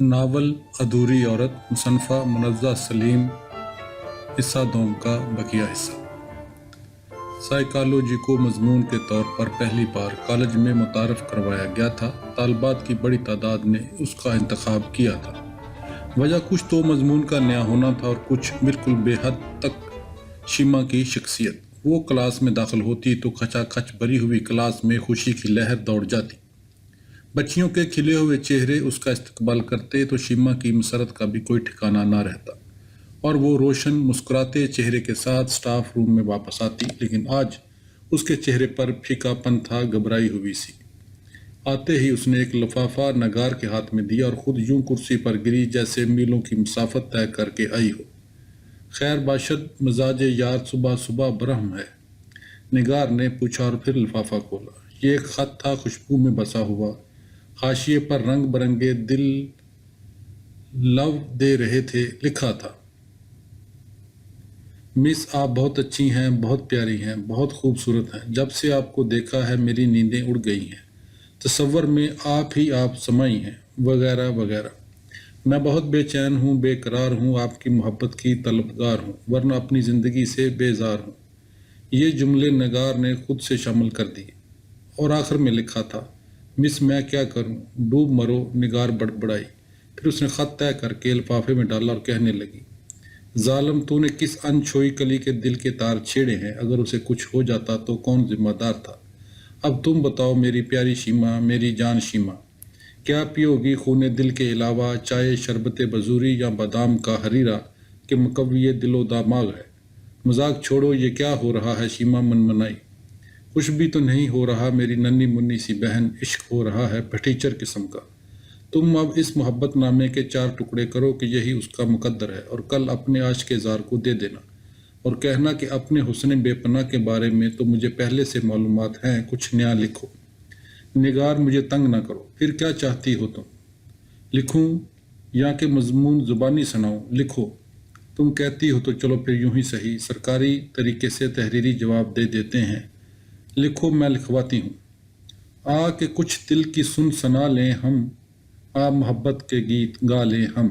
Novel ادھوری عورت مصنفہ منزہ سلیم حصہ دوم کا بقیہ حصہ۔ سائیکالوجی کو مضمون کے طور پر پہلی بار کالج میں متعارف کروایا گیا تھا۔ طالبات کی بڑی تعداد نے اس کا انتخاب کیا تھا۔ وجہ کچھ تو مضمون کا نیا ہونا تھا اور کچھ بالکل بے حد تک شیما کی شخصیت۔ وہ کلاس میں داخل ہوتی تو کھچا کھچ بھری ہوئی کلاس میں خوشی کی لہر دوڑ جاتی۔ بچیوں کے کھلے ہوئے چہرے اس کا استقبال کرتے تو شیما کی مسرت کا بھی کوئی ٹھکانہ نہ رہتا اور وہ روشن مسکراتے چہرے کے ساتھ سٹاف روم میں واپس آتی، لیکن آج اس کے چہرے پر پھیکا پن تھا، گھبرائی ہوئی سی۔ آتے ہی اس نے ایک لفافہ نگار کے ہاتھ میں دیا اور خود یوں کرسی پر گری جیسے میلوں کی مسافت طے کر کے آئی ہو۔ خیر باشد مزاج یار صبح صبح برہم ہے، نگار نے پوچھا اور پھر لفافہ کھولا۔ یہ ایک خط تھا، خوشبو میں بسا ہوا، حاشیے پر رنگ برنگے دل لو دے رہے تھے۔ لکھا تھا: مس، آپ بہت اچھی ہیں، بہت پیاری ہیں، بہت خوبصورت ہیں۔ جب سے آپ کو دیکھا ہے میری نیندیں اڑ گئی ہیں، تصور میں آپ ہی آپ سمائی ہیں، وغیرہ وغیرہ۔ میں بہت بے چین ہوں، بے قرار ہوں، آپ کی محبت کی طلبگار ہوں، ورنہ اپنی زندگی سے بیزار ہوں۔ یہ جملے نگار نے خود سے شامل کر دیے اور آخر میں لکھا تھا: مس میں کیا کروں، ڈوب مرو۔ نگار بڑبڑائی، پھر اس نے خط طے کر کے لفافے میں ڈالا اور کہنے لگی: ظالم، تو نے کس انچھوئی کلی کے دل کے تار چھیڑے ہیں؟ اگر اسے کچھ ہو جاتا تو کون ذمہ دار تھا؟ اب تم بتاؤ میری پیاری شیما، میری جان شیما، کیا پیو گی خون دل کے علاوہ چائے شربت بزوری یا بادام کا حریرہ کہ مقوی دل و دماغ ہے؟ مذاق چھوڑو، یہ کیا ہو رہا ہے؟ شیما منمنائی۔ کچھ بھی تو نہیں ہو رہا میری ننھی منی سی بہن، عشق ہو رہا ہے پھٹیچر قسم کا۔ تم اب اس محبت نامے کے 4 ٹکڑے کرو کہ یہی اس کا مقدر ہے، اور کل اپنے عاشق زار کو دے دینا اور کہنا کہ اپنے حسن بے پناہ کے بارے میں تو مجھے پہلے سے معلومات ہیں، کچھ نیا لکھو۔ نگار، مجھے تنگ نہ کرو، پھر کیا چاہتی ہو تم؟ لکھوں یا کہ مضمون زبانی سناؤں؟ لکھو۔ تم کہتی ہو تو چلو پھر یوں ہی صحیح، سرکاری طریقے سے تحریری جواب دے دیتے ہیں۔ لکھو، میں لکھواتی ہوں۔ آ کہ کچھ دل کی سن سنا لیں ہم، آ محبت کے گیت گا لیں ہم،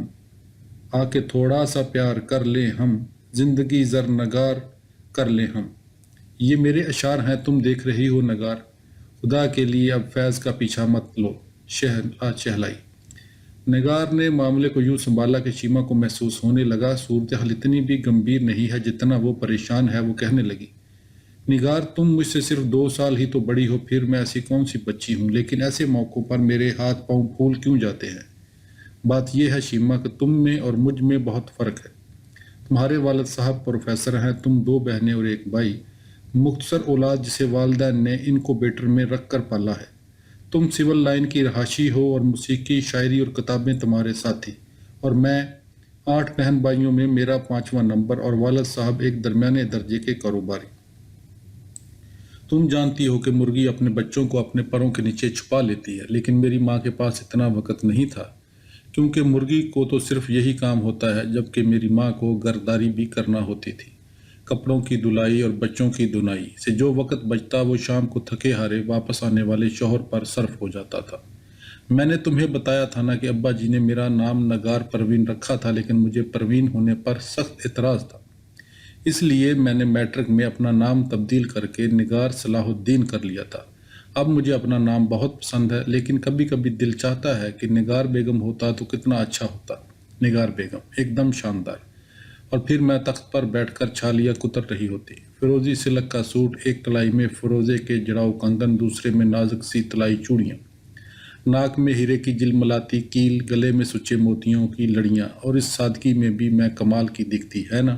آ کہ تھوڑا سا پیار کر لیں ہم، زندگی زر نگار کر لیں ہم۔ یہ میرے اشعار ہیں، تم دیکھ رہی ہو نگار، خدا کے لیے اب فیض کا پیچھا مت لو۔ چہلائی۔ نگار نے معاملے کو یوں سنبھالا کہ شیما کو محسوس ہونے لگا صورتحال اتنی بھی گمبھیر نہیں ہے جتنا وہ پریشان ہے۔ وہ کہنے لگی: نگار، تم مجھ سے صرف 2 سال ہی تو بڑی ہو، پھر میں ایسی کون سی بچی ہوں، لیکن ایسے موقعوں پر میرے ہاتھ پاؤں پھول کیوں جاتے ہیں؟ بات یہ ہے شیما کہ تم میں اور مجھ میں بہت فرق ہے۔ تمہارے والد صاحب پروفیسر ہیں، تم 2 بہنیں اور ایک بھائی، مختصر اولاد جسے والدین نے انکوبیٹر میں رکھ کر پالا ہے۔ تم سول لائن کی رہائشی ہو اور موسیقی، شاعری اور کتابیں تمہارے ساتھی، اور میں 8 بہن بھائیوں میں میرا 5واں نمبر، اور والد صاحب ایک درمیانے درجے کے کاروباری۔ تم جانتی ہو کہ مرغی اپنے بچوں کو اپنے پروں کے نیچے چھپا لیتی ہے، لیکن میری ماں کے پاس اتنا وقت نہیں تھا، کیونکہ مرغی کو تو صرف یہی کام ہوتا ہے، جبکہ میری ماں کو گھرداری بھی کرنا ہوتی تھی۔ کپڑوں کی دھلائی اور بچوں کی دنائی سے جو وقت بچتا وہ شام کو تھکے ہارے واپس آنے والے شوہر پر صرف ہو جاتا تھا۔ میں نے تمہیں بتایا تھا نا کہ ابا جی نے میرا نام نگار پروین رکھا تھا، لیکن مجھے پروین ہونے پر سخت اعتراض تھا، اس لیے میں نے میٹرک میں اپنا نام تبدیل کر کے نگار صلاح الدین کر لیا تھا۔ اب مجھے اپنا نام بہت پسند ہے، لیکن کبھی کبھی دل چاہتا ہے کہ نگار بیگم ہوتا تو کتنا اچھا ہوتا۔ نگار بیگم ایک دم شاندار، اور پھر میں تخت پر بیٹھ کر چھالیاں کتر رہی ہوتی، فیروزی سلک کا سوٹ، ایک تلائی میں فروزے کے جڑاؤ کنگن، دوسرے میں نازک سی تلائی چوڑیاں، ناک میں ہیرے کی جلملاتی کیل، گلے میں سچے موتیوں کی لڑیاں، اور اس سادگی میں بھی میں کمال کی دکھتی ہے نا۔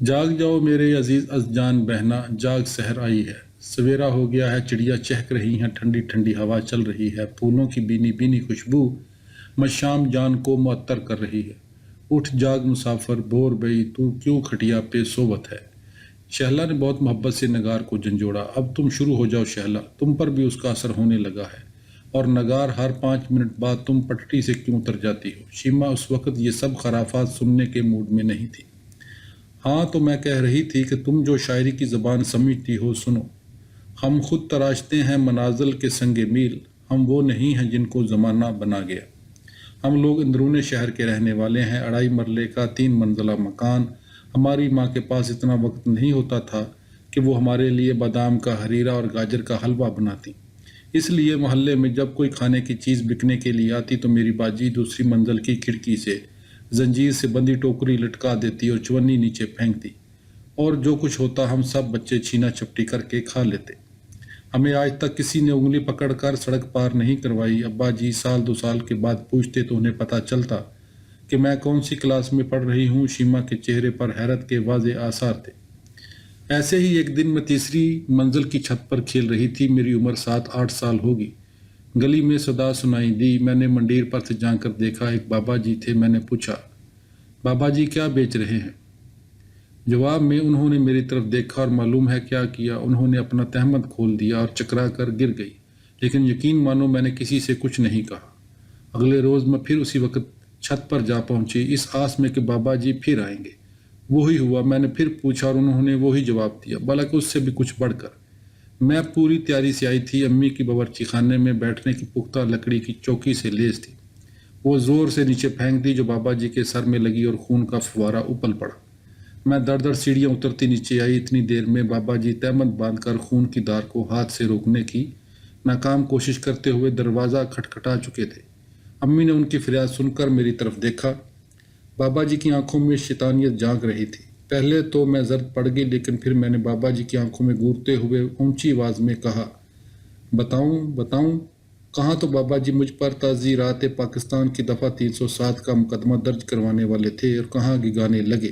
جاگ جاؤ میرے عزیز از جان بہنا، جاگ سحر آئی ہے، سویرا ہو گیا ہے، چڑیا چہک رہی ہیں، ٹھنڈی ٹھنڈی ہوا چل رہی ہے، پھولوں کی بینی بینی خوشبو مشام جان کو معطر کر رہی ہے۔ اٹھ جاگ مسافر، بور بئی تو کیوں کھٹیا پہ سووت ہے۔ شہلا نے بہت محبت سے نگار کو جھنجھوڑا۔ اب تم شروع ہو جاؤ شہلا، تم پر بھی اس کا اثر ہونے لگا ہے، اور نگار ہر 5 منٹ بعد تم پٹڑی سے کیوں اتر جاتی ہو۔ شیما اس وقت یہ سب خرافات سننے کے موڈ میں نہیں تھی۔ ہاں تو میں کہہ رہی تھی کہ تم جو شاعری کی زبان سمجھتی ہو سنو۔ ہم خود تراشتے ہیں منازل کے سنگ میل، ہم وہ نہیں ہیں جن کو زمانہ بنا گیا۔ ہم لوگ اندرون شہر کے رہنے والے ہیں، 2.5 مرلے کا 3 منزلہ مکان۔ ہماری ماں کے پاس اتنا وقت نہیں ہوتا تھا کہ وہ ہمارے لیے بادام کا حریرہ اور گاجر کا حلوہ بناتی۔ اس لیے محلے میں جب کوئی کھانے کی چیز بکنے کے لیے آتی تو میری باجی دوسری منزل کی کھڑکی سے زنجیر سے بندھی ٹوکری لٹکا دیتی اور چونی نیچے پھینکتی، اور جو کچھ ہوتا ہم سب بچے چھینا چپٹی کر کے کھا لیتے۔ ہمیں آج تک کسی نے انگلی پکڑ کر سڑک پار نہیں کروائی۔ ابا جی 1-2 سال کے بعد پوچھتے تو انہیں پتہ چلتا کہ میں کون سی کلاس میں پڑھ رہی ہوں۔ شیما کے چہرے پر حیرت کے واضح آثار تھے۔ ایسے ہی ایک دن میں تیسری منزل کی چھت پر کھیل رہی تھی۔ میری عمر 7-8 سال ہوگی۔ گلی میں صدا سنائی دی۔ میں نے منڈیر پر سے جا کر دیکھا، ایک بابا جی تھے۔ میں نے پوچھا، بابا جی کیا بیچ رہے ہیں؟ جواب میں انہوں نے میری طرف دیکھا اور معلوم ہے کیا کیا، انہوں نے اپنا تہمد کھول دیا اور چکرا کر گر گئی۔ لیکن یقین مانو میں نے کسی سے کچھ نہیں کہا۔ اگلے روز میں پھر اسی وقت چھت پر جا پہنچی، اس آس میں کہ بابا جی پھر آئیں گے۔ وہی ہوا، میں نے پھر پوچھا اور انہوں نے وہی جواب دیا، بلکہ اس سے بھی کچھ بڑھ کر۔ میں پوری تیاری سے آئی تھی، امی کی باورچی خانے میں بیٹھنے کی پختہ لکڑی کی چوکی سے لیس تھی۔ وہ زور سے نیچے پھینک دی جو بابا جی کے سر میں لگی اور خون کا فوارہ اپل پڑا۔ میں دڑ دڑ سیڑھیاں اترتی نیچے آئی۔ اتنی دیر میں بابا جی تہمت باندھ کر خون کی دھار کو ہاتھ سے روکنے کی ناکام کوشش کرتے ہوئے دروازہ کھٹکھٹا چکے تھے۔ امی نے ان کی فریاد سن کر میری طرف دیکھا۔ بابا جی کی آنکھوں میں شیطانیت جاگ رہی تھی۔ پہلے تو میں زرد پڑ گئی، لیکن پھر میں نے بابا جی کی آنکھوں میں گورتے ہوئے اونچی آواز میں کہا، بتاؤں؟ کہاں تو بابا جی مجھ پر تعزیرات پاکستان کی دفعہ 307 کا مقدمہ درج کروانے والے تھے، اور کہاں گگانے لگے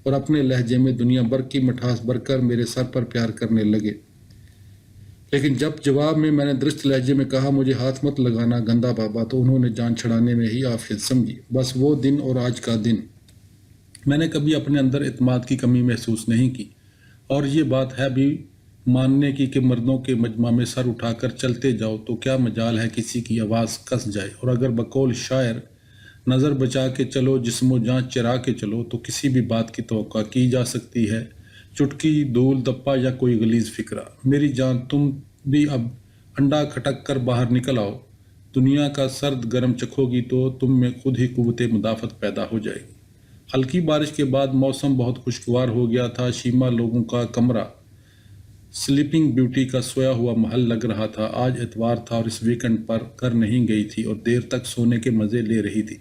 اور اپنے لہجے میں دنیا بھر کی مٹھاس بھر کر میرے سر پر پیار کرنے لگے۔ لیکن جب جواب میں نے درست لہجے میں کہا، مجھے ہاتھ مت لگانا گندا بابا، تو انہوں نے جان چھڑانے میں ہی عافیت سمجھی۔ بس وہ دن اور آج کا دن میں نے کبھی اپنے اندر اعتماد کی کمی محسوس نہیں کی، اور یہ بات ہے بھی ماننے کی کہ مردوں کے مجمع میں سر اٹھا کر چلتے جاؤ تو کیا مجال ہے کسی کی آواز کس جائے، اور اگر بقول شاعر نظر بچا کے چلو جسم و جان چرا کے چلو تو کسی بھی بات کی توقع کی جا سکتی ہے، چٹکی دھول دپا یا کوئی غلیظ فکرہ۔ میری جان، تم بھی اب انڈا کھٹک کر باہر نکل آؤ، دنیا کا سرد گرم چکھو گی تو تم میں خود ہی قوت مدافعت پیدا ہو جائے گی۔ ہلکی بارش کے بعد موسم بہت خوشگوار ہو گیا تھا۔ شیما لوگوں کا کمرہ سلیپنگ بیوٹی کا سویا ہوا محل لگ رہا تھا۔ آج اتوار تھا اور اس ویکنڈ پر گھر نہیں گئی تھی اور دیر تک سونے کے مزے لے رہی تھی۔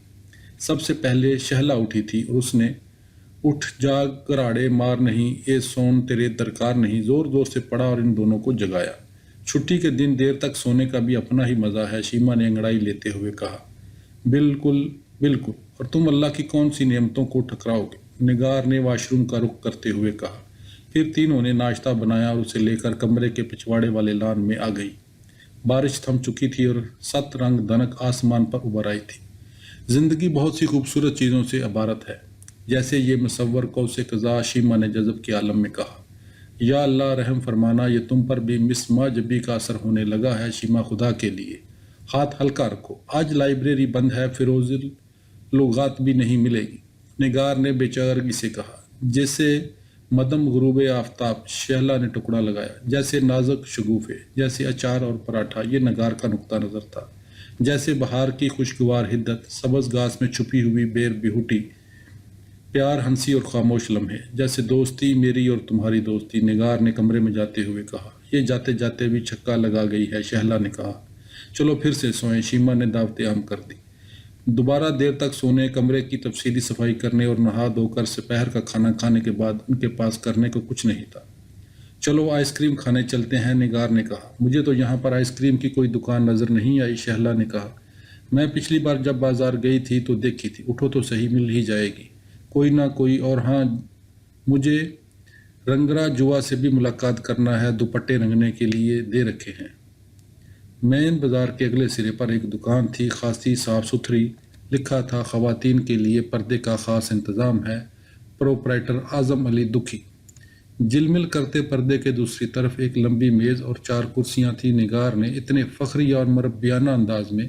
سب سے پہلے شہلا اٹھی تھی اور اس نے اٹھ جاگ گراڑے مار نہیں، اے سون تیرے درکار نہیں زور زور سے پڑا اور ان دونوں کو جگایا۔ چھٹی کے دن دیر تک سونے کا بھی اپنا ہی مزہ ہے، شیما نے انگڑائی لیتے ہوئے کہا۔ بالکل بالکل، اور تم اللہ کی کون سی نعمتوں کو ٹھکراؤ گے، نگار نے واش روم کا رخ کرتے ہوئے کہا۔ پھر تینوں نے ناشتہ بنایا اور اسے لے کر کمرے کے پچھواڑے والے لان میں آ گئی۔ بارش تھم چکی تھی اور 7 رنگ دھنک آسمان پر ابھر آئی تھی۔ زندگی بہت سی خوبصورت چیزوں سے عبارت ہے، جیسے یہ مصور قوس قزح، شیما نے جذب کے عالم میں کہا۔ یا اللہ رحم فرمانا، یہ تم پر بھی مس جبی کا اثر ہونے لگا ہے۔ شیما خدا کے لیے ہاتھ ہلکا رکھو، آج لائبریری بند ہے، فیروز لغات بھی نہیں ملے گی، نگار نے بے چارگی سے کہا۔ جیسے مدم غروب آفتاب، شہلا نے ٹکڑا لگایا، جیسے نازک شگوفے، جیسے اچار اور پراٹھا، یہ نگار کا نقطہ نظر تھا۔ جیسے بہار کی خوشگوار حدت، سبز گھاس میں چھپی ہوئی بیر بیہوٹی، پیار ہنسی اور خاموش لمحے، جیسے دوستی میری اور تمہاری دوستی، نگار نے کمرے میں جاتے ہوئے کہا۔ یہ جاتے جاتے بھی چھکا لگا گئی ہے، شہلا نے کہا۔ چلو پھر سے سوئیں، شیما نے دعوت عام کر دی۔ دوبارہ دیر تک سونے، کمرے کی تفصیلی صفائی کرنے اور نہا دھو کر دوپہر کا کھانا کھانے کے بعد ان کے پاس کرنے کو کچھ نہیں تھا۔ چلو آئس کریم کھانے چلتے ہیں، نگار نے کہا۔ مجھے تو یہاں پر آئس کریم کی کوئی دکان نظر نہیں آئی، شہلا نے کہا۔ میں پچھلی بار جب بازار گئی تھی تو دیکھی تھی، اٹھو تو صحیح، مل ہی جائے گی کوئی نہ کوئی۔ اور ہاں، مجھے رنگرا جوا سے بھی ملاقات کرنا ہے، دوپٹے رنگنے کے لیے دے رکھے ہیں۔ مین بازار کے اگلے سرے پر ایک دکان تھی، خاصی صاف ستھری، لکھا تھا خواتین کے لیے پردے کا خاص انتظام ہے، پروپرائٹر اعظم علی دکھی۔ جلمل کرتے پردے کے دوسری طرف ایک لمبی میز اور 4 کرسیاں تھیں۔ نگار نے اتنے فخری اور مربیانہ انداز میں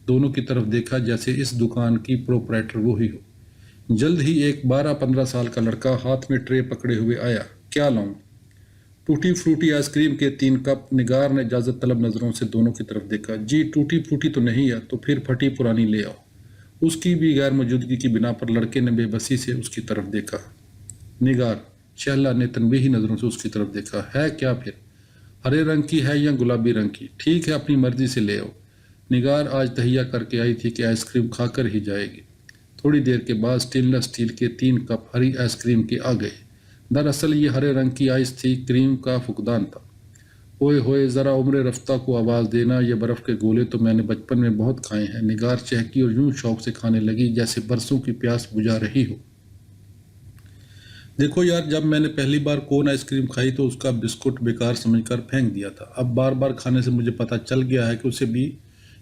دونوں کی طرف دیکھا جیسے اس دکان کی پروپرائٹر وہی ہو۔ جلد ہی ایک 12-15 سال کا لڑکا ہاتھ میں ٹرے پکڑے ہوئے آیا۔ کیا لاؤں؟ ٹوٹی فروٹی آئس کریم کے 3 کپ، نگار نے اجازت طلب نظروں سے دونوں کی طرف دیکھا۔ جی ٹوٹی پھوٹی تو نہیں ہے، تو پھر پھٹی پرانی لے آؤ۔ اس کی بھی غیر موجودگی کی بنا پر لڑکے نے بے بسی سے اس کی طرف دیکھا۔ نگار، شہلا نے تنبیہی نظروں سے اس کی طرف دیکھا۔ ہے کیا پھر؟ ہرے رنگ کی ہے یا گلابی رنگ کی؟ ٹھیک ہے، اپنی مرضی سے لے آؤ۔ نگار آج تہیہ کر کے آئی تھی کہ آئس کریم کھا کر ہی جائے گی۔ تھوڑی دیر کے بعد سٹینلیس اسٹیل کے 3 کپ ہری آئس کریم کے آ گئے۔ دراصل یہ ہرے رنگ کی آئس تھی، کریم کا فقدان تھا۔ اوئے ہوئے، ذرا عمر رفتہ کو آواز دینا، یہ برف کے گولے تو میں نے بچپن میں بہت کھائے ہیں۔ نگار چہکی اور یوں شوق سے کھانے لگی جیسے برسوں کی پیاس بجھا رہی ہو۔ دیکھو یار، جب میں نے پہلی بار کون آئس کریم کھائی تو اس کا بسکٹ بیکار سمجھ کر پھینک دیا تھا۔ اب بار بار کھانے سے مجھے پتہ چل گیا ہے کہ اسے بھی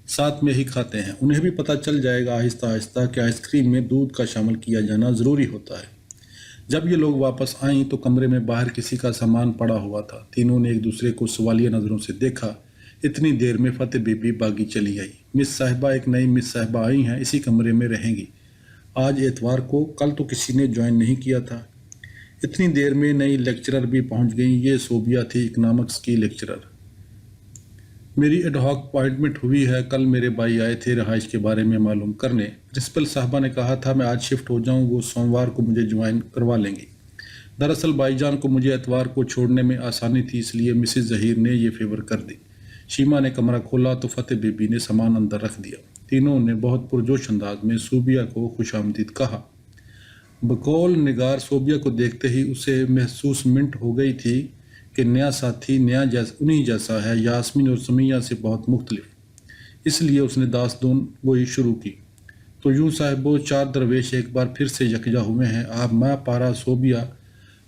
ساتھ میں ہی کھاتے ہیں۔ انہیں بھی پتہ چل جائے گا آہستہ آہستہ کہ آئس کریم میں دودھ کا شامل کیا جانا ضروری ہوتا ہے۔ جب یہ لوگ واپس آئیں تو کمرے میں باہر کسی کا سامان پڑا ہوا تھا۔ تینوں نے ایک دوسرے کو سوالیہ نظروں سے دیکھا۔ اتنی دیر میں فتح بی بی باغی چلی آئی۔ مس صاحبہ، ایک نئی مس صاحبہ آئی ہیں، اسی کمرے میں رہیں گی۔ آج اتوار کو، کل تو کسی نے جوائن نہیں کیا تھا۔ اتنی دیر میں نئی لیکچرر بھی پہنچ گئیں۔ یہ صوبیہ تھی، اکنامکس کی لیکچرر۔ میری ایڈ ہاک اپائنٹمنٹ ہوئی ہے، کل میرے بھائی آئے تھے رہائش کے بارے میں معلوم کرنے۔ پرنسپل صاحبہ نے کہا تھا میں آج شفٹ ہو جاؤں، وہ سوموار کو مجھے جوائن کروا لیں گی۔ دراصل بھائی جان کو مجھے اتوار کو چھوڑنے میں آسانی تھی، اس لیے مسز ظہیر نے یہ فیور کر دی۔ شیما نے کمرہ کھولا تو فتح بی بی نے سامان اندر رکھ دیا۔ تینوں نے بہت پرجوش انداز میں صوبیہ کو خوش آمدید کہا۔ بقول نگار، صوبیہ کو دیکھتے ہی اسے محسوس منٹ ہو گئی تھی کہ نیا ساتھی انہی جیسا ہے، یاسمین اور سمیہ سے بہت مختلف۔ اس لیے اس نے داستون گوئی شروع کی۔ تو یوں صاحبو، 4 درویش ایک بار پھر سے یکجا ہوئے ہیں۔ آپ ماں پارا صوبیہ،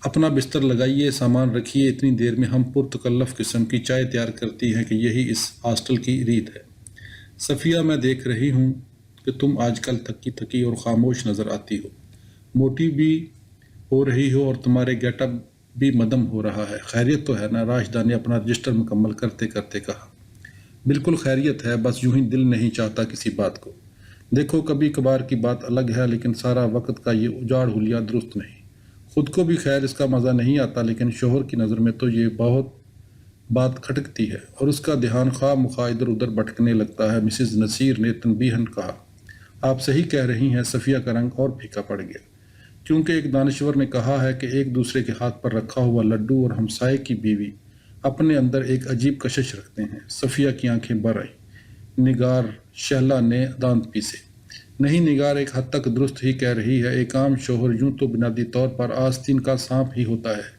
اپنا بستر لگائیے، سامان رکھیے، اتنی دیر میں ہم پرتکلف قسم کی چائے تیار کرتی ہیں کہ یہی اس ہاسٹل کی ریت ہے۔ صفیہ، میں دیکھ رہی ہوں کہ تم آج کل تھکی تھکی اور خاموش نظر آتی ہو، موٹی بھی ہو رہی ہو اور تمہارے گیٹ اپ بھی مدم ہو رہا ہے۔ خیریت تو ہے نا؟ راشدہ نے اپنا رجسٹر مکمل کرتے کرتے کہا۔ بالکل خیریت ہے، بس یوں ہی دل نہیں چاہتا کسی بات کو۔ دیکھو، کبھی کبھار کی بات الگ ہے، لیکن سارا وقت کا یہ اجاڑ حلیہ درست نہیں۔ خود کو بھی خیر اس کا مزہ نہیں آتا، لیکن شوہر کی نظر میں تو یہ بہت بات کھٹکتی ہے اور اس کا دھیان خواہ مخواہ ادھر ادھر بھٹکنے لگتا ہے۔ مسز نصیر نے تنبیہاً کہا۔ آپ صحیح کہہ رہی ہیں۔ صفیہ کا رنگ اور پھیکا پڑ گیا، کیونکہ ایک دانشور نے کہا ہے کہ ایک دوسرے کے ہاتھ پر رکھا ہوا لڈو اور ہمسائے کی بیوی اپنے اندر ایک عجیب کشش رکھتے ہیں۔ صفیہ کی آنکھیں بھر آئیں۔ نگار، شہلا نے دانت پیسے۔ نہیں نگار، ایک حد تک درست ہی کہہ رہی ہے۔ ایک عام شوہر یوں تو بنیادی طور پر آستین کا سانپ ہی ہوتا ہے،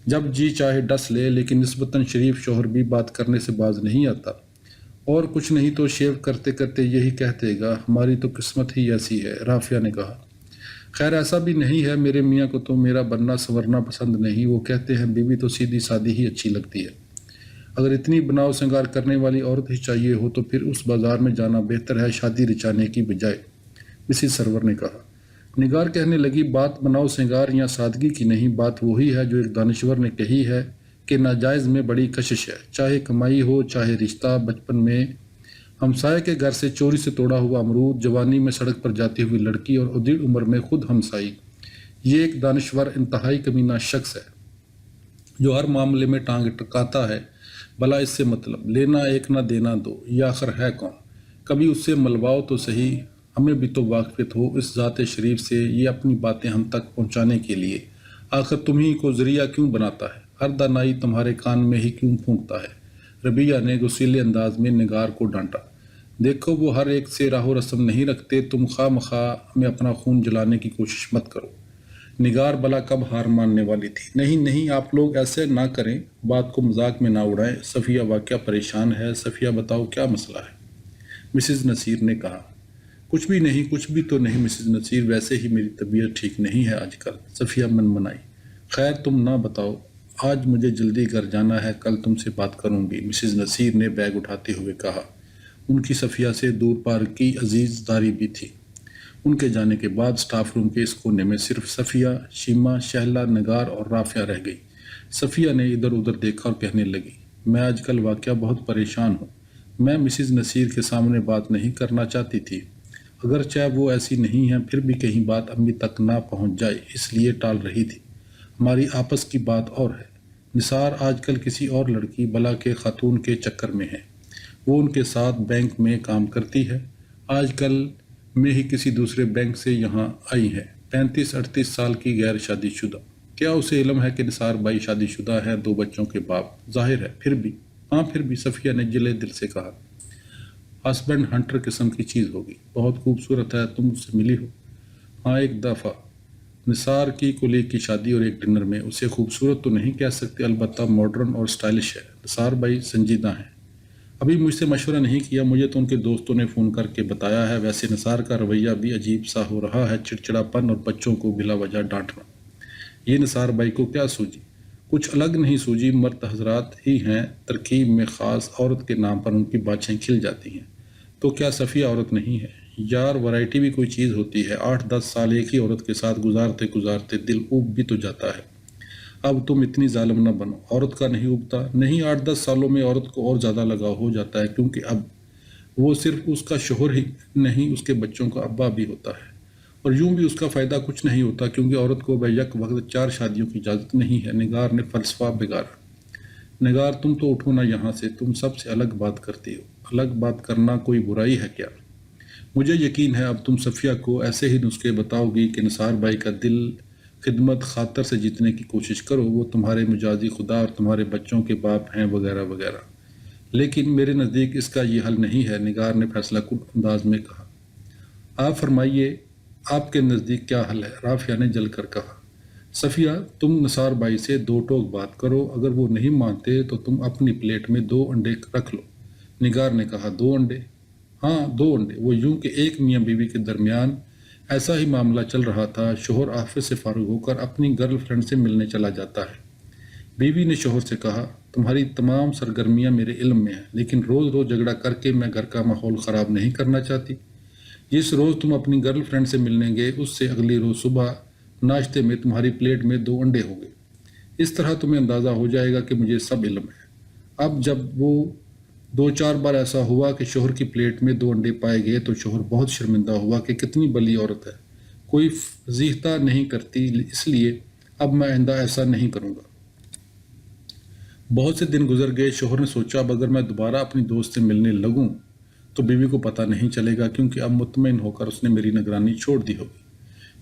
جب جی چاہے ڈس لے، لیکن نسبتاً شریف شوہر بھی بات کرنے سے باز نہیں آتا۔ اور کچھ نہیں تو شیو کرتے کرتے یہی کہتے گا، ہماری تو قسمت ہی ایسی ہے، رافعہ نے کہا۔ خیر ایسا بھی نہیں ہے، میرے میاں کو تو میرا بننا سنورنا پسند نہیں، وہ کہتے ہیں بیوی تو سیدھی سادی ہی اچھی لگتی ہے۔ اگر اتنی بناؤ سنگار کرنے والی عورت ہی چاہیے ہو تو پھر اس بازار میں جانا بہتر ہے شادی رچانے کی بجائے، مسز سرور نے کہا۔ نگار کہنے لگی، بات بناؤ سنگار یا سادگی کی نہیں، بات وہی ہے جو ایک دانشور نے کہی ہے کہ ناجائز میں بڑی کشش ہے، چاہے کمائی ہو چاہے رشتہ۔ بچپن میں ہمسائے کے گھر سے چوری سے توڑا ہوا امرود، جوانی میں سڑک پر جاتی ہوئی لڑکی اور ادھیڑ عمر میں خود ہمسائی، یہ ایک دانشور انتہائی کمینہ شخص ہے جو ہر معاملے میں ٹانگ ٹکاتا ہے۔ بھلا اس سے مطلب لینا ایک نہ دینا دو، یہ آخر ہے کون؟ کبھی اس سے ملواؤ تو صحیح، ہمیں بھی تو واقفیت ہو اس ذات شریف سے، یہ اپنی باتیں ہم تک پہنچانے کے لیے آخر تمہیں کو ذریعہ کیوں بناتا ہے؟ ہر دانائی تمہارے کان میں ہی کیوں پھونکتا ہے؟ ربیہ نے غصیلے انداز میں نگار کو ڈانٹا۔ دیکھو، وہ ہر ایک سے راہ و رسم نہیں رکھتے، تم خواہ مخواہ میں اپنا خون جلانے کی کوشش مت کرو۔ نگار بلا کب ہار ماننے والی تھی۔ نہیں نہیں، آپ لوگ ایسے نہ کریں، بات کو مذاق میں نہ اڑائیں، صفیہ واقعہ پریشان ہے۔ صفیہ بتاؤ کیا مسئلہ ہے؟ مسز نصیر نے کہا۔ کچھ بھی نہیں، کچھ بھی تو نہیں مسز نصیر، ویسے ہی میری طبیعت ٹھیک نہیں ہے آج کل، صفیہ منمنائی۔ خیر تم نہ بتاؤ، آج مجھے جلدی گھر جانا ہے، کل تم سے بات کروں گی، مسز نصیر نے بیگ اٹھاتے ہوئے کہا۔ ان کی صفیہ سے دور پار کی عزیز داری بھی تھی۔ ان کے جانے کے بعد سٹاف روم کے اس کونے میں صرف صفیہ، شیما، شہلا، نگار اور رافعہ رہ گئی۔ صفیہ نے ادھر ادھر دیکھا اور کہنے لگی، میں آج کل واقعہ بہت پریشان ہوں۔ میں مسز نصیر کے سامنے بات نہیں کرنا چاہتی تھی، اگرچہ وہ ایسی نہیں ہیں، پھر بھی کہیں بات امی تک نہ پہنچ جائے اس لیے ٹال رہی تھی۔ ہماری آپس کی بات اور ہے، نثار آج کل کسی اور لڑکی بلا کے خاتون کے چکر میں ہے، وہ ان کے ساتھ بینک میں کام کرتی ہے۔ آج کل میں ہی کسی دوسرے بینک سے یہاں آئی ہیں، 35-38 سال کی، غیر شادی شدہ۔ کیا اسے علم ہے کہ نثار بھائی شادی شدہ ہے، 2 بچوں کے باپ؟ ظاہر ہے، پھر بھی پھر بھی، صفیہ نے جلے دل سے کہا۔ ہسبینڈ ہنٹر قسم کی چیز ہوگی، بہت خوبصورت ہے، تم اس سے ملی ہو؟ ہاں، ایک دفعہ نثار کی کولیگ کی شادی اور ایک ڈنر میں۔ اسے خوبصورت تو نہیں کہہ سکتے، البتہ ماڈرن اور سٹائلش ہے۔ نثار بھائی سنجیدہ ہیں۔ ابھی مجھ سے مشورہ نہیں کیا، مجھے تو ان کے دوستوں نے فون کر کے بتایا ہے۔ ویسے نثار کا رویہ بھی عجیب سا ہو رہا ہے، چڑچڑاپن اور بچوں کو بلا وجہ ڈانٹنا۔ یہ نثار بھائی کو کیا سوجی؟ کچھ الگ نہیں سوجی، مرد حضرات ہی ہیں، ترکیب میں خاص، عورت کے نام پر ان کی باتیں کھل جاتی ہیں۔ تو کیا صفیہ عورت نہیں ہے؟ یار، ورائٹی بھی کوئی چیز ہوتی ہے۔ 8-10 سال ایک ہی عورت کے ساتھ گزارتے گزارتے دل اوب بھی تو جاتا ہے۔ اب تم اتنی ظالم نہ بنو، عورت کا نہیں اوبتا؟ نہیں، 8-10 سالوں میں عورت کو اور زیادہ لگاؤ ہو جاتا ہے، کیونکہ اب وہ صرف اس کا شوہر ہی نہیں، اس کے بچوں کا ابا بھی ہوتا ہے۔ اور یوں بھی اس کا فائدہ کچھ نہیں ہوتا، کیونکہ عورت کو بے یک وقت 4 شادیوں کی اجازت نہیں ہے۔ نگار نے فلسفہ بگاڑا۔ نگار، تم تو اٹھو نا یہاں سے، تم سب سے الگ بات کرتی ہو۔ الگ بات کرنا کوئی برائی ہے کیا؟ مجھے یقین ہے اب تم صفیہ کو ایسے ہی نسخے بتاؤ گی کہ نثار بھائی کا دل خدمت خاطر سے جیتنے کی کوشش کرو، وہ تمہارے مجازی خدا اور تمہارے بچوں کے باپ ہیں، وغیرہ وغیرہ۔ لیکن میرے نزدیک اس کا یہ حل نہیں ہے، نگار نے فیصلہ کن انداز میں کہا۔ آپ فرمائیے، آپ کے نزدیک کیا حل ہے؟ رافعہ نے جل کر کہا۔ صفیہ، تم نثار بھائی سے 2 ٹوک بات کرو، اگر وہ نہیں مانتے تو تم اپنی پلیٹ میں 2 انڈے رکھ لو۔ نگار نے کہا، 2 انڈے؟ ہاں، 2 انڈے۔ وہ یوں کہ ایک میاں بیوی کے درمیان ایسا ہی معاملہ چل رہا تھا۔ شوہر آفس سے فارغ ہو کر اپنی گرل فرینڈ سے ملنے چلا جاتا ہے۔ بیوی نے شوہر سے کہا، تمہاری تمام سرگرمیاں میرے علم میں ہیں، لیکن روز روز جھگڑا کر کے میں گھر کا ماحول خراب نہیں کرنا چاہتی۔ جس روز تم اپنی گرل فرینڈ سے ملنے گے، اس سے اگلی روز صبح ناشتے میں تمہاری پلیٹ میں 2 انڈے ہوں گے۔ اس طرح تمہیں اندازہ ہو جائے گا کہ مجھے سب علم ہے۔ اب جب وہ 2-4 بار ایسا ہوا کہ شوہر کی پلیٹ میں 2 انڈے پائے گئے تو شوہر بہت شرمندہ ہوا کہ کتنی بلی عورت ہے، کوئی فضیحتہ نہیں کرتی، اس لیے اب میں آئندہ ایسا نہیں کروں گا۔ بہت سے دن گزر گئے۔ شوہر نے سوچا، اب اگر میں دوبارہ اپنی دوست سے ملنے لگوں تو بیوی کو پتہ نہیں چلے گا، کیونکہ اب مطمئن ہو کر اس نے میری نگرانی چھوڑ دی ہوگی۔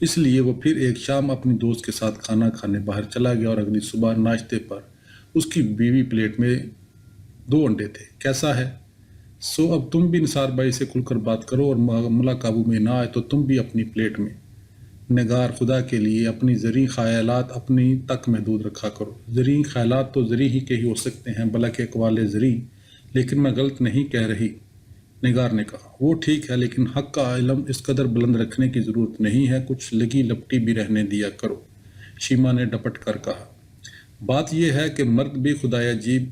اس لیے وہ پھر ایک شام اپنی دوست کے ساتھ کھانا کھانے باہر چلا گیا، اور اگلی صبح ناشتے پر اس کی بیوی پلیٹ میں 2 انڈے تھے۔ کیسا ہے؟ اب تم بھی نثار بھائی سے کھل کر بات کرو، اور معاملہ قابو میں نہ آئے تو تم بھی اپنی پلیٹ میں۔ نگار، خدا کے لیے اپنی زرعی خیالات اپنی تک محدود رکھا کرو۔ زرعی خیالات تو زرعی ہی کے ہی ہو سکتے ہیں، بلکہ اقوال زرعی، لیکن میں غلط نہیں کہہ رہی۔ نگار نے کہا، وہ ٹھیک ہے، لیکن حق کا علم اس قدر بلند رکھنے کی ضرورت نہیں ہے، کچھ لگی لپٹی بھی رہنے دیا کرو۔ شیما نے ڈپٹ کر کہا، بات یہ ہے کہ مرد بھی خدائے عجیب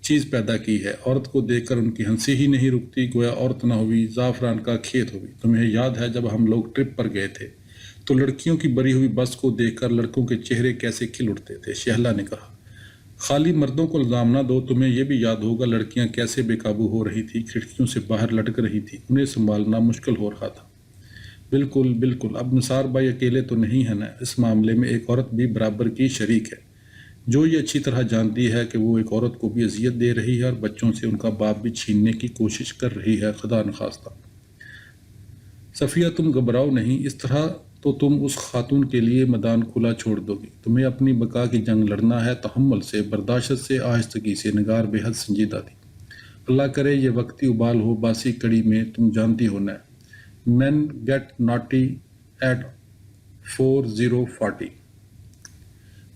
چیز پیدا کی ہے، عورت کو دیکھ کر ان کی ہنسی ہی نہیں رکتی، گویا عورت نہ ہوئی زعفران کا کھیت ہوئی۔ تمہیں یاد ہے جب ہم لوگ ٹرپ پر گئے تھے تو لڑکیوں کی بری ہوئی بس کو دیکھ کر لڑکوں کے چہرے کیسے کھل اٹھتے تھے؟ شہلا نے کہا، خالی مردوں کو الزام نہ دو، تمہیں یہ بھی یاد ہوگا لڑکیاں کیسے بے قابو ہو رہی تھی، کھڑکیوں سے باہر لٹک رہی تھی، انہیں سنبھالنا مشکل ہو رہا تھا۔ بالکل بالکل، اب نثار بھائی اکیلے تو نہیں ہے نا، اس معاملے میں ایک عورت بھی برابر کی شریک ہے، جو یہ اچھی طرح جانتی ہے کہ وہ ایک عورت کو بھی اذیت دے رہی ہے اور بچوں سے ان کا باپ بھی چھیننے کی کوشش کر رہی ہے، خدا نخواستہ۔ صفیہ، تم گھبراؤ نہیں، اس طرح تو تم اس خاتون کے لیے میدان کھلا چھوڑ دو گی۔ تمہیں اپنی بقا کی جنگ لڑنا ہے، تحمل سے، برداشت سے، آہستگی سے۔ نگار بے حد سنجیدہ تھی۔ اللہ کرے یہ وقتی ابال ہو باسی کڑی میں، تم جانتی ہو نا، مین گیٹ ناٹی ایٹ 40-40۔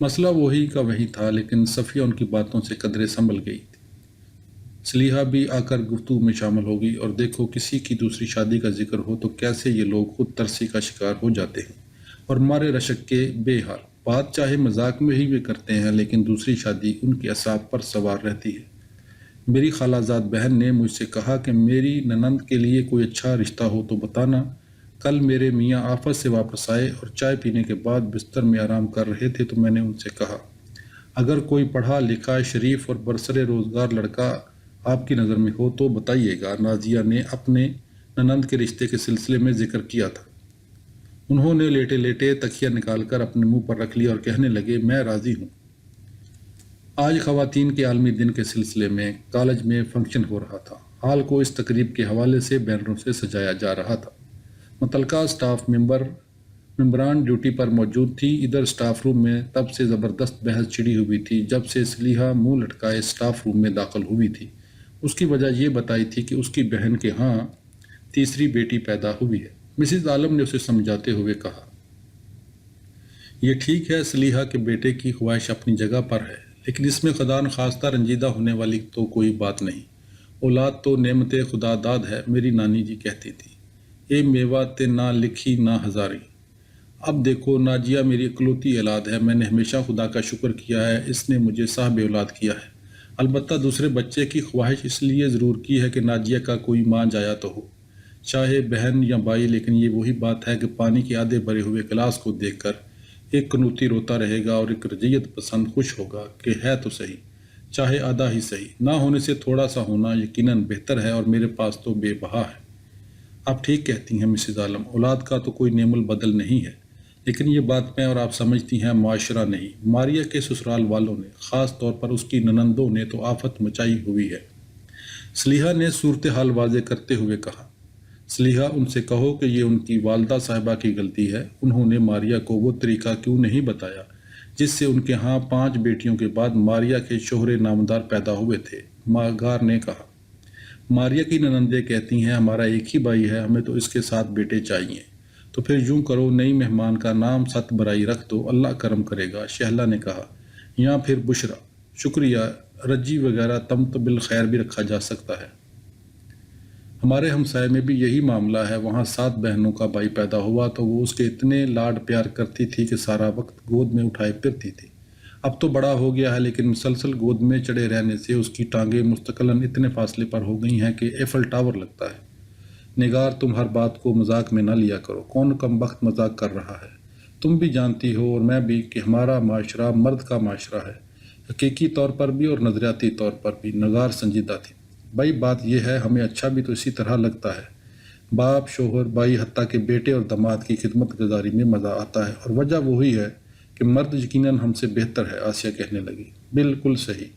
مسئلہ وہی کا وہی تھا، لیکن صفیہ ان کی باتوں سے قدرے سنبھل گئی تھی۔ سلیحہ بھی آ کر گفتگو میں شامل ہوگی، اور دیکھو کسی کی دوسری شادی کا ذکر ہو تو کیسے یہ لوگ خود ترسی کا شکار ہو جاتے ہیں اور مارے رشک کے بے حال۔ بات چاہے مذاق میں ہی وہ کرتے ہیں، لیکن دوسری شادی ان کے اعصاب پر سوار رہتی ہے۔ میری خالہ زاد بہن نے مجھ سے کہا کہ میری ننند کے لیے کوئی اچھا رشتہ ہو تو بتانا۔ کل میرے میاں آفس سے واپس آئے اور چائے پینے کے بعد بستر میں آرام کر رہے تھے تو میں نے ان سے کہا، اگر کوئی پڑھا لکھا شریف اور برسر روزگار لڑکا آپ کی نظر میں ہو تو بتائیے گا۔ نازیہ نے اپنے ننند کے رشتے کے سلسلے میں ذکر کیا تھا۔ انہوں نے لیٹے لیٹے تکیہ نکال کر اپنے منہ پر رکھ لیا اور کہنے لگے، میں راضی ہوں۔ آج خواتین کے عالمی دن کے سلسلے میں کالج میں فنکشن ہو رہا تھا۔ ہال کو اس تقریب کے حوالے سے بینروں سے سجایا جا رہا تھا۔ متعلقہ سٹاف ممبران ڈیوٹی پر موجود تھی۔ ادھر سٹاف روم میں تب سے زبردست بحث چھڑی ہوئی تھی جب سے صلیحہ منہ لٹکائے سٹاف روم میں داخل ہوئی تھی۔ اس کی وجہ یہ بتائی تھی کہ اس کی بہن کے ہاں تیسری بیٹی پیدا ہوئی ہے۔ مسز عالم نے اسے سمجھاتے ہوئے کہا، یہ ٹھیک ہے صلیحہ کے بیٹے کی خواہش اپنی جگہ پر ہے، لیکن اس میں خدا نخواستہ رنجیدہ ہونے والی تو کوئی بات نہیں۔ اولاد تو نعمت خدا داد ہے، میری نانی جی کہتی تھی، اے میوہ تے نہ لکھی نہ ہزاری۔ اب دیکھو ناجیہ میری اکلوتی اولاد ہے، میں نے ہمیشہ خدا کا شکر کیا ہے اس نے مجھے صاحب اولاد کیا ہے۔ البتہ دوسرے بچے کی خواہش اس لیے ضرور کی ہے کہ ناجیہ کا کوئی ماں جایا تو ہو، چاہے بہن یا بھائی، لیکن یہ وہی بات ہے کہ پانی کے آدھے بھرے ہوئے گلاس کو دیکھ کر ایک قنوتی روتا رہے گا اور ایک رجعیت پسند خوش ہوگا کہ ہے تو صحیح، چاہے آدھا ہی صحیح، نہ ہونے سے تھوڑا سا ہونا یقیناً بہتر ہے، اور میرے پاس تو بے بہا ہے۔ آپ ٹھیک کہتی ہیں مسز عالم، اولاد کا تو کوئی نعم البدل نہیں ہے، لیکن یہ بات میں اور آپ سمجھتی ہیں معاشرہ نہیں، ماریہ کے سسرال والوں نے، خاص طور پر اس کی ننندوں نے تو آفت مچائی ہوئی ہے۔ صلیحہ نے صورتحال واضح کرتے ہوئے کہا، صلیحہ ان سے کہو کہ یہ ان کی والدہ صاحبہ کی غلطی ہے، انہوں نے ماریہ کو وہ طریقہ کیوں نہیں بتایا جس سے ان کے ہاں 5 بیٹیوں کے بعد ماریہ کے شوہر نامدار پیدا ہوئے تھے۔ ماگار نے کہا، ماریہ کی ننندیں کہتی ہیں ہمارا ایک ہی بھائی ہے، ہمیں تو اس کے 7 بیٹے چاہیے، تو پھر یوں کرو نئی مہمان کا نام 7 برائی رکھ دو، اللہ کرم کرے گا۔ شہلا نے کہا، یا پھر بشرا، شکریہ، رجی وغیرہ تم تو بالخیر بھی رکھا جا سکتا ہے۔ ہمارے ہمسائے میں بھی یہی معاملہ ہے، وہاں 7 بہنوں کا بھائی پیدا ہوا تو وہ اس کے اتنے لاڈ پیار کرتی تھی کہ سارا وقت گود میں اٹھائے پھرتی تھی۔ اب تو بڑا ہو گیا ہے، لیکن مسلسل گود میں چڑھے رہنے سے اس کی ٹانگیں مستقلاً اتنے فاصلے پر ہو گئی ہیں کہ ایفل ٹاور لگتا ہے۔ نگار، تم ہر بات کو مذاق میں نہ لیا کرو، کون کم وقت مذاق کر رہا ہے؟ تم بھی جانتی ہو اور میں بھی کہ ہمارا معاشرہ مرد کا معاشرہ ہے، حقیقی طور پر بھی اور نظریاتی طور پر بھی۔ نگار سنجیدہ تھی۔ بھائی بات یہ ہے، ہمیں اچھا بھی تو اسی طرح لگتا ہے، باپ، شوہر، بھائی، حتیٰ کہ بیٹے اور داماد کی خدمت گزاری میں مزہ آتا ہے، اور وجہ وہی ہے کہ مرد یقیناً ہم سے بہتر ہے۔ آسیہ کہنے لگی، بالکل صحیح،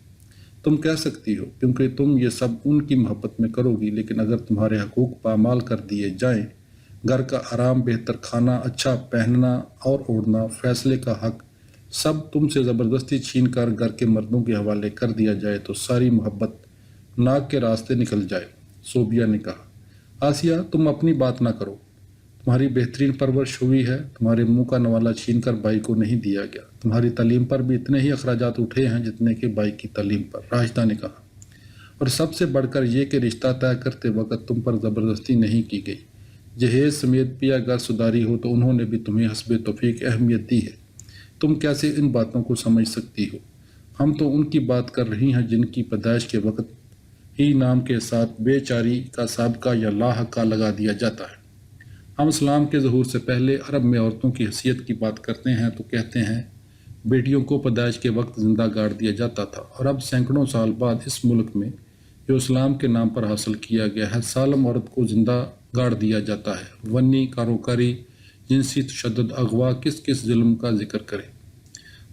تم کہہ سکتی ہو، کیونکہ تم یہ سب ان کی محبت میں کرو گی، لیکن اگر تمہارے حقوق پامال کر دیے جائیں، گھر کا آرام، بہتر کھانا، اچھا پہننا اور اوڑھنا، فیصلے کا حق، سب تم سے زبردستی چھین کر گھر کے مردوں کے حوالے کر دیا جائے تو ساری محبت ناک کے راستے نکل جائے۔ صوبیہ نے کہا، آسیہ تم اپنی بات نہ کرو، تمہاری بہترین پرورش ہوئی ہے، تمہارے منہ کا نوالا چھین کر بھائی کو نہیں دیا گیا، تمہاری تعلیم پر بھی اتنے ہی اخراجات اٹھے ہیں جتنے کہ بھائی کی تعلیم پر۔ راشدہ نے کہا، اور سب سے بڑھ کر یہ کہ رشتہ طے کرتے وقت تم پر زبردستی نہیں کی گئی، جہیز سمیت پیا گھر سداری ہو تو انہوں نے بھی تمہیں حسب توفیق اہمیت دی ہے۔ تم کیسے ان باتوں کو سمجھ سکتی ہو؟ ہم تو ان کی بات کر رہی ہیں جن کی پیدائش کے وقت ہی نام کے ساتھ بے چاری کا سابقہ یا لاحقہ لگا دیا جاتا ہے۔ ہم اسلام کے ظہور سے پہلے عرب میں عورتوں کی حیثیت کی بات کرتے ہیں تو کہتے ہیں بیٹیوں کو پیدائش کے وقت زندہ گاڑ دیا جاتا تھا، اور اب سینکڑوں سال بعد اس ملک میں جو اسلام کے نام پر حاصل کیا گیا ہے، سالم عورت کو زندہ گاڑ دیا جاتا ہے۔ ونی، کاروکاری، جنسی تشدد، اغوا، کس کس ظلم کا ذکر کریں۔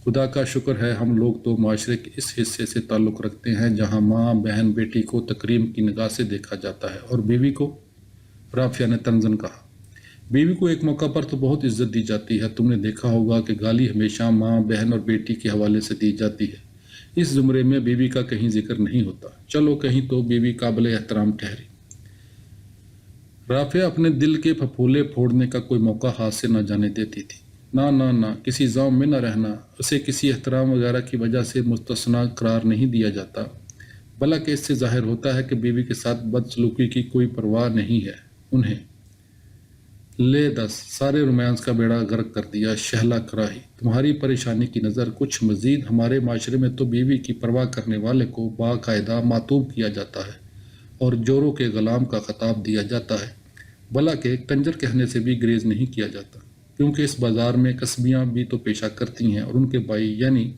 خدا کا شکر ہے ہم لوگ تو معاشرے کے اس حصے سے تعلق رکھتے ہیں جہاں ماں، بہن، بیٹی کو تکریم کی نگاہ سے دیکھا جاتا ہے، اور بیوی کو، رافعہ نے طنزاً کہا، بیوی کو ایک موقع پر تو بہت عزت دی جاتی ہے، تم نے دیکھا ہوگا کہ گالی ہمیشہ ماں، بہن اور بیٹی کے حوالے سے دی جاتی ہے، اس زمرے میں بیوی کا کہیں ذکر نہیں ہوتا۔ چلو کہیں تو بیوی قابل احترام ٹھہری۔ رافعہ اپنے دل کے پھپھولے پھوڑنے کا کوئی موقع ہاتھ سے نہ جانے دیتی تھی۔ نہ نہ نہ، کسی زوم میں نہ رہنا، اسے کسی احترام وغیرہ کی وجہ سے مستثنیٰ قرار نہیں دیا جاتا، بلکہ اس سے ظاہر ہوتا ہے کہ بیوی کے ساتھ بدسلوکی کی کوئی پرواہ نہیں ہے انہیں۔ لے دس، سارے رومانس کا بیڑا غرق کر دیا۔ شہلا کراہی، تمہاری پریشانی کی نظر کچھ مزید، ہمارے معاشرے میں تو بیوی کی پرواہ کرنے والے کو باقاعدہ معطوب کیا جاتا ہے اور جوروں کے غلام کا خطاب دیا جاتا ہے، بھلا کہ کنجر کہنے سے بھی گریز نہیں کیا جاتا، کیونکہ اس بازار میں کسبیاں بھی تو پیشہ کرتی ہیں، اور ان کے بھائی یعنی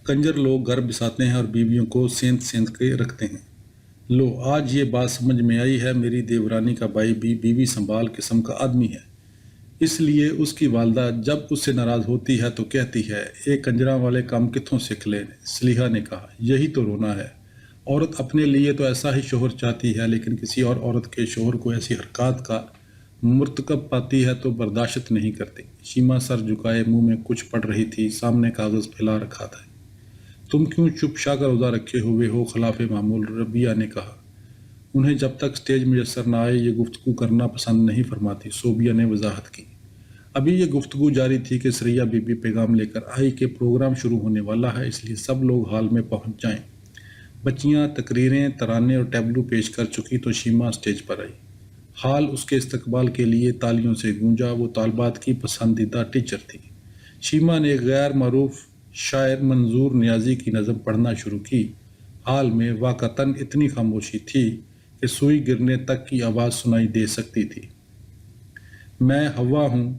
کنجر لوگ گھر بساتے ہیں اور بیویوں کو سینت سینت کے رکھتے ہیں۔ لو، آج یہ بات سمجھ میں آئی ہے، میری دیورانی کا بھائی بھی بیوی سنبھال قسم کا آدمی ہے، اس لیے اس کی والدہ جب اس سے ناراض ہوتی ہے تو کہتی ہے، ایک کنجراں والے کام کتھوں سیکھ لے۔ صلیحہ نے کہا، یہی تو رونا ہے، عورت اپنے لیے تو ایسا ہی شوہر چاہتی ہے، لیکن کسی اور عورت کے شوہر کو ایسی حرکات کا مرتکب پاتی ہے تو برداشت نہیں کرتی۔ شیما سر جھکائے منہ میں کچھ پڑھ رہی تھی، سامنے کاغذ پھیلا رکھا تھا۔ تم کیوں چپ شا کر روزہ رکھے ہوئے ہو؟ خلاف معمول ربیہ نے کہا۔ انہیں جب تک سٹیج میسر نہ آئے یہ گفتگو کرنا پسند نہیں فرماتی، صوبیہ نے وضاحت کی۔ ابھی یہ گفتگو جاری تھی کہ ثریا بی بی پیغام لے کر آئی کہ پروگرام شروع ہونے والا ہے، اس لیے سب لوگ ہال میں پہنچ جائیں۔ بچیاں تقریریں، ترانے اور ٹیبلو پیش کر چکی تو شیما سٹیج پر آئی۔ ہال اس کے استقبال کے لیے تالیوں سے گونجا۔ وہ طالبات کی پسندیدہ ٹیچر تھی۔ شیما نے ایک غیر معروف شاعر منظور نیازی کی نظم پڑھنا شروع کی۔ ہال میں واقعتاً اتنی خاموشی تھی کہ سوئی گرنے تک کی آواز سنائی دے سکتی تھی۔ میں ہوا ہوں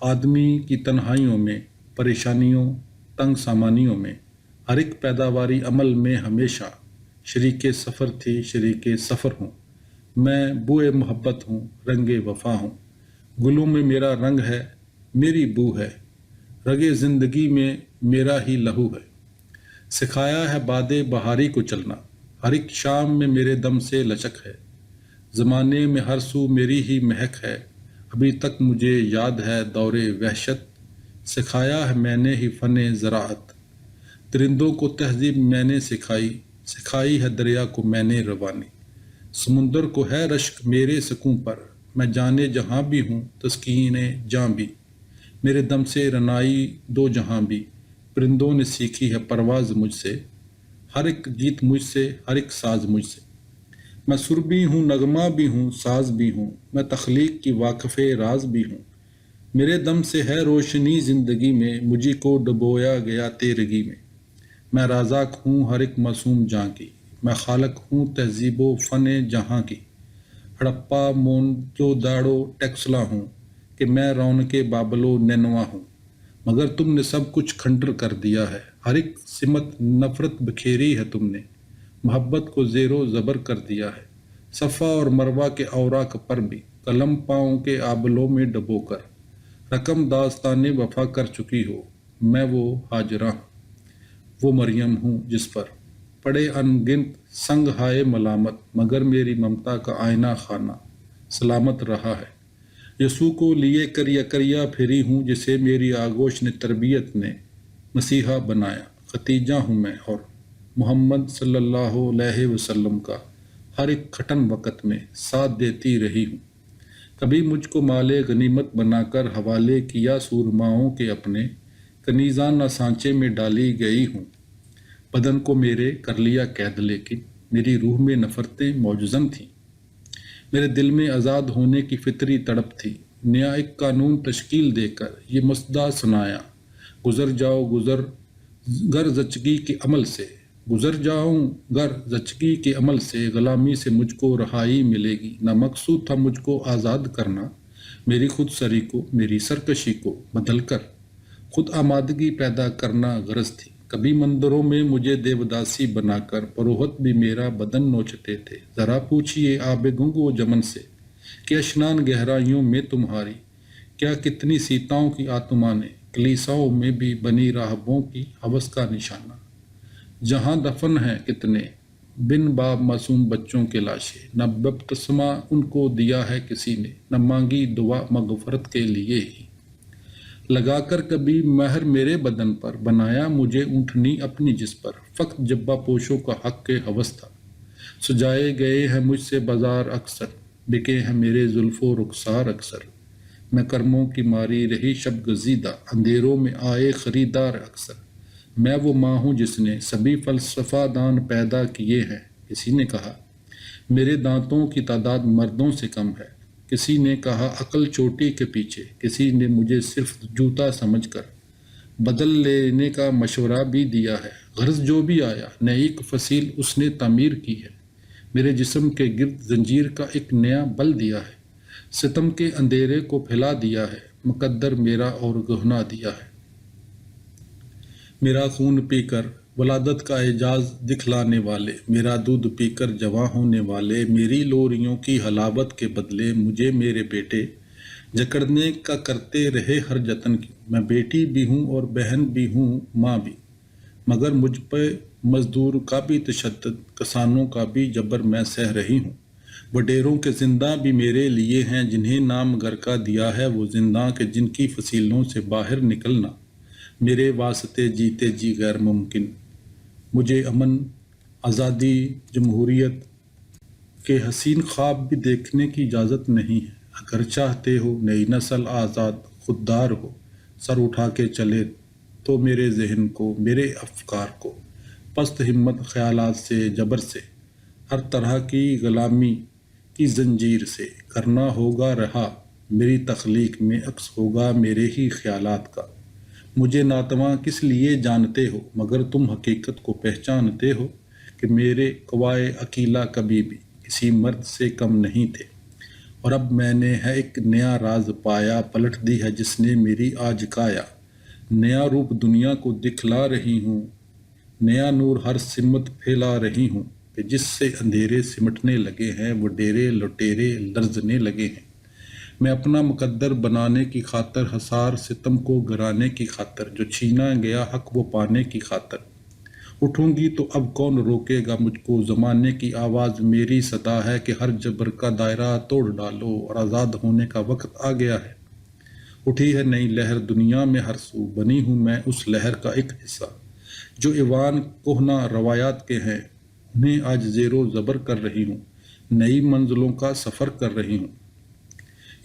آدمی کی تنہائیوں میں، پریشانیوں، تنگ سامانیوں میں، ہر ایک پیداواری عمل میں ہمیشہ شریک سفر تھی، شریک سفر ہوں۔ میں بوئے محبت ہوں، رنگ وفا ہوں۔ گلوں میں میرا رنگ ہے، میری بو ہے، رگے زندگی میں میرا ہی لہو ہے۔ سکھایا ہے باد بہاری کو چلنا، ہر ایک شام میں میرے دم سے لچک ہے۔ زمانے میں ہر سو میری ہی مہک ہے، ابھی تک مجھے یاد ہے دور وحشت۔ سکھایا ہے میں نے ہی فن زراعت، درندوں کو تہذیب میں نے سکھائی، سکھائی ہے دریا کو میں نے روانی۔ سمندر کو ہے رشک میرے سکوں پر، میں جانے جہاں بھی ہوں تسکین جاں بھی۔ میرے دم سے رنائی دو جہاں بھی، پرندوں نے سیکھی ہے پرواز مجھ سے، ہر ایک گیت مجھ سے، ہر ایک ساز مجھ سے۔ میں سر بھی ہوں، نغمہ بھی ہوں، ساز بھی ہوں، میں تخلیق کی واقف راز بھی ہوں۔ میرے دم سے ہے روشنی زندگی میں، مجھے کو ڈبویا گیا تیرگی میں۔ میں رازق ہوں ہر ایک معصوم جاں کی، میں خالق ہوں تہذیب و فن جہاں کی۔ ہڑپا مونجو داڑو ٹیکسلا ہوں، کہ میں رونق بابل و نینوا ہوں۔ مگر تم نے سب کچھ کھنڈر کر دیا ہے، ہر ایک سمت نفرت بکھیری ہے تم نے، محبت کو زیر و زبر کر دیا ہے۔ صفا اور مروہ کے اوراق پر بھی قلم پاؤں کے آبلوں میں ڈبو کر، رقم داستان وفا کر چکی ہو۔ میں وہ ہاجرہ ہوں، وہ مریم ہوں جس پر پڑے ان گنت سنگ ہائے ملامت، مگر میری ممتا کا آئینہ خانہ سلامت رہا ہے۔ یسوع کو لیے کریا پھری ہوں، جسے میری آغوش نے تربیت نے مسیحا بنایا۔ ختیجہ ہوں میں اور محمد صلی اللہ علیہ وسلم کا ہر ایک کھٹن وقت میں ساتھ دیتی رہی ہوں۔ کبھی مجھ کو مال غنیمت بنا کر حوالے کیا سورماؤں کے اپنے، کنیزانہ سانچے میں ڈالی گئی ہوں۔ بدن کو میرے کر لیا قید، لیکن میری روح میں نفرتیں موجزن تھیں۔ میرے دل میں آزاد ہونے کی فطری تڑپ تھی۔ نیا ایک قانون تشکیل دے کر یہ مسودہ سنایا، گزر جاؤ گر زچگی کے عمل سے، گزر جاؤں گر زچگی کے عمل سے، غلامی سے مجھ کو رہائی ملے گی۔ نہ مقصود تھا مجھ کو آزاد کرنا، میری خود سری کو، میری سرکشی کو بدل کر خود آمادگی پیدا کرنا غرض تھی۔ کبھی مندروں میں مجھے دیوداسی بنا کر پروہت بھی میرا بدن نوچتے تھے۔ ذرا پوچھئے آب گنگو جمن سے کہ اشنان گہرائیوں میں تمہاری کیا کتنی سیتاؤں کی آتما نے، کلیساؤں میں بھی بنی راہبوں کی ہوس کا نشانہ۔ جہاں دفن ہیں کتنے بن باپ معصوم بچوں کے لاشیں، نہ بپتسمہ ان کو دیا ہے کسی نے، نہ مانگی دعا مغفرت کے لیے ہی۔ لگا کر کبھی مہر میرے بدن پر، بنایا مجھے اونٹنی اپنی جس پر، فقط جبہ پوشوں کا حق کے ہوس تھا۔ سجائے گئے ہیں مجھ سے بازار اکثر، بکے ہیں میرے زلف و رخسار اکثر۔ میں کرموں کی ماری رہی شب گزیدہ، اندھیروں میں آئے خریدار اکثر۔ میں وہ ماں ہوں جس نے سبھی فلسفہ دان پیدا کیے ہیں، کسی نے کہا میرے دانتوں کی تعداد مردوں سے کم ہے، کسی نے کہا عقل چوٹی کے پیچھے، کسی نے مجھے صرف جوتا سمجھ کر بدل لینے کا مشورہ بھی دیا ہے۔ غرض جو بھی آیا، نئی ایک فصیل اس نے تعمیر کی ہے، میرے جسم کے گرد زنجیر کا ایک نیا بل دیا ہے، ستم کے اندھیرے کو پھیلا دیا ہے، مقدر میرا اور گہنا دیا ہے۔ میرا خون پی کر ولادت کا اعجاز دکھلانے والے، میرا دودھ پی کر جواں ہونے والے، میری لوریوں کی حلاوت کے بدلے مجھے میرے بیٹے جکڑنے کا کرتے رہے ہر جتن کی۔ میں بیٹی بھی ہوں اور بہن بھی ہوں، ماں بھی، مگر مجھ پہ مزدور کا بھی تشدد، کسانوں کا بھی جبر میں سہ رہی ہوں۔ وڈیروں کے زندہ بھی میرے لیے ہیں، جنہیں نام گھر کا دیا ہے وہ زندہ کہ جن کی فصیلوں سے باہر نکلنا میرے واسطے جیتے جی غیر ممکن۔ مجھے امن، آزادی، جمہوریت کے حسین خواب بھی دیکھنے کی اجازت نہیں ہے۔ اگر چاہتے ہو نئی نسل آزاد خوددار ہو، سر اٹھا کے چلے تو میرے ذہن کو، میرے افکار کو پست ہمت خیالات سے، جبر سے، ہر طرح کی غلامی کی زنجیر سے کرنا ہوگا رہا۔ میری تخلیق میں عکس ہوگا میرے ہی خیالات کا۔ مجھے ناتواں کس لیے جانتے ہو، مگر تم حقیقت کو پہچانتے ہو کہ میرے قوائے عقیلہ کبھی بھی کسی مرد سے کم نہیں تھے۔ اور اب میں نے ہے ایک نیا راز پایا، پلٹ دی ہے جس نے میری آج کایا۔ نیا روپ دنیا کو دکھلا رہی ہوں، نیا نور ہر سمت پھیلا رہی ہوں کہ جس سے اندھیرے سمٹنے لگے ہیں وہ ڈیرے لٹیرے لرزنے لگے ہیں۔ میں اپنا مقدر بنانے کی خاطر، حصار ستم کو گرانے کی خاطر، جو چھینا گیا حق وہ پانے کی خاطر اٹھوں گی تو اب کون روکے گا مجھ کو۔ زمانے کی آواز میری صدا ہے کہ ہر جبر کا دائرہ توڑ ڈالو اور آزاد ہونے کا وقت آ گیا ہے۔ اٹھی ہے نئی لہر دنیا میں ہر سو، بنی ہوں میں اس لہر کا ایک حصہ۔ جو ایوان کہنا روایات کے ہیں انہیں آج زیر و زبر کر رہی ہوں، نئی منزلوں کا سفر کر رہی ہوں۔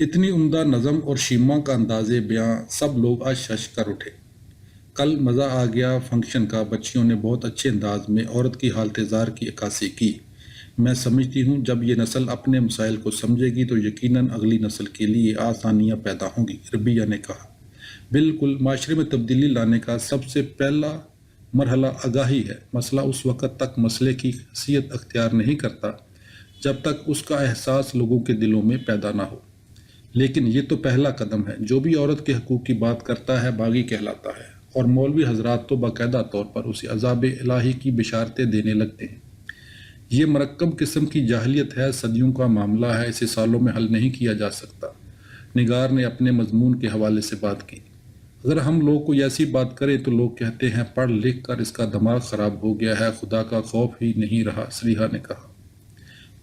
اتنی عمدہ نظم اور شیما کا انداز بیاں، سب لوگ آج شش کر اٹھے۔ کل مزہ آ گیا فنکشن کا، بچیوں نے بہت اچھے انداز میں عورت کی حالت زار کی عکاسی کی۔ میں سمجھتی ہوں جب یہ نسل اپنے مسائل کو سمجھے گی تو یقیناً اگلی نسل کے لیے آسانیاں پیدا ہوں گی۔ ربیہ نے کہا، بالکل، معاشرے میں تبدیلی لانے کا سب سے پہلا مرحلہ آگاہی ہے۔ مسئلہ اس وقت تک مسئلے کی حیثیت اختیار نہیں کرتا جب تک اس کا احساس لوگوں کے دلوں میں پیدا نہ ہو، لیکن یہ تو پہلا قدم ہے۔ جو بھی عورت کے حقوق کی بات کرتا ہے باغی کہلاتا ہے، اور مولوی حضرات تو باقاعدہ طور پر اسے عذاب الہی کی بشارتیں دینے لگتے ہیں۔ یہ مرکب قسم کی جاہلیت ہے، صدیوں کا معاملہ ہے، اسے سالوں میں حل نہیں کیا جا سکتا۔ نگار نے اپنے مضمون کے حوالے سے بات کی۔ اگر ہم لوگ کوئی ایسی بات کریں تو لوگ کہتے ہیں پڑھ لکھ کر اس کا دماغ خراب ہو گیا ہے، خدا کا خوف ہی نہیں رہا، سریحا نے کہا۔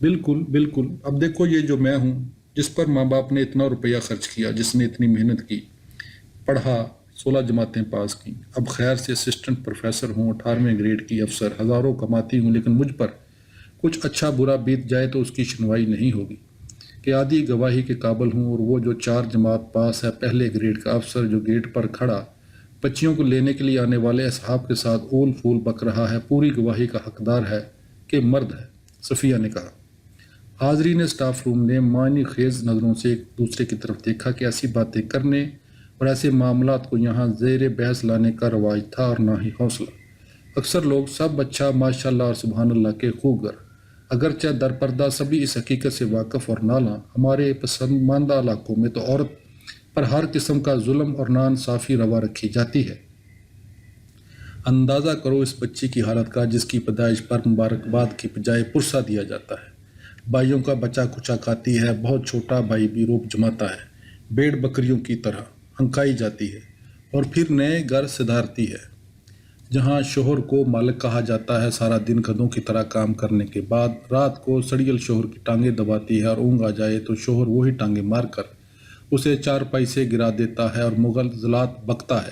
بالکل بالکل، اب دیکھو یہ جو میں ہوں، جس پر ماں باپ نے اتنا روپیہ خرچ کیا، جس نے اتنی محنت کی، پڑھا، 16 جماعتیں پاس کی، اب خیر سے اسسٹنٹ پروفیسر ہوں، 18ویں گریڈ کی افسر، ہزاروں کماتی ہوں، لیکن مجھ پر کچھ اچھا برا بیت جائے تو اس کی سنوائی نہیں ہوگی کہ آدھی گواہی کے قابل ہوں، اور وہ جو 4 جماعت پاس ہے، پہلے گریڈ کا افسر جو گیٹ پر کھڑا بچیوں کو لینے کے لیے آنے والے اصحاب کے ساتھ اول پھول بک رہا ہے، پوری گواہی کا حقدار ہے کہ مرد ہے، صفیہ نے کہا۔ حاضرین اسٹاف روم نے معنی خیز نظروں سے ایک دوسرے کی طرف دیکھا کہ ایسی باتیں کرنے اور ایسے معاملات کو یہاں زیر بحث لانے کا رواج تھا اور نہ ہی حوصلہ۔ اکثر لوگ سب اچھا، ماشاءاللہ اور سبحان اللہ کے خوگر، اگرچہ در پردہ سبھی اس حقیقت سے واقف اور نالاں، ہمارے پسماندہ علاقوں میں تو عورت پر ہر قسم کا ظلم اور ناانصافی روا رکھی جاتی ہے۔ اندازہ کرو اس بچی کی حالت کا جس کی پیدائش پر مبارکباد کی بجائے پرسہ دیا جاتا ہے، بھائیوں کا بچہ کچا کھاتی ہے، بہت چھوٹا بھائی بھی روپ جماتا ہے، بھیڑ بکریوں کی طرح ہنکائی جاتی ہے، اور پھر نئے گھر سدھارتی ہے جہاں شوہر کو مالک کہا جاتا ہے۔ سارا دن گدھوں کی طرح کام کرنے کے بعد رات کو سڑیل شوہر کی ٹانگیں دباتی ہے، اور اونگ آ جائے تو شوہر وہی ٹانگیں مار کر اسے چارپائی سے گرا دیتا ہے اور مغل ذلات بکتا ہے۔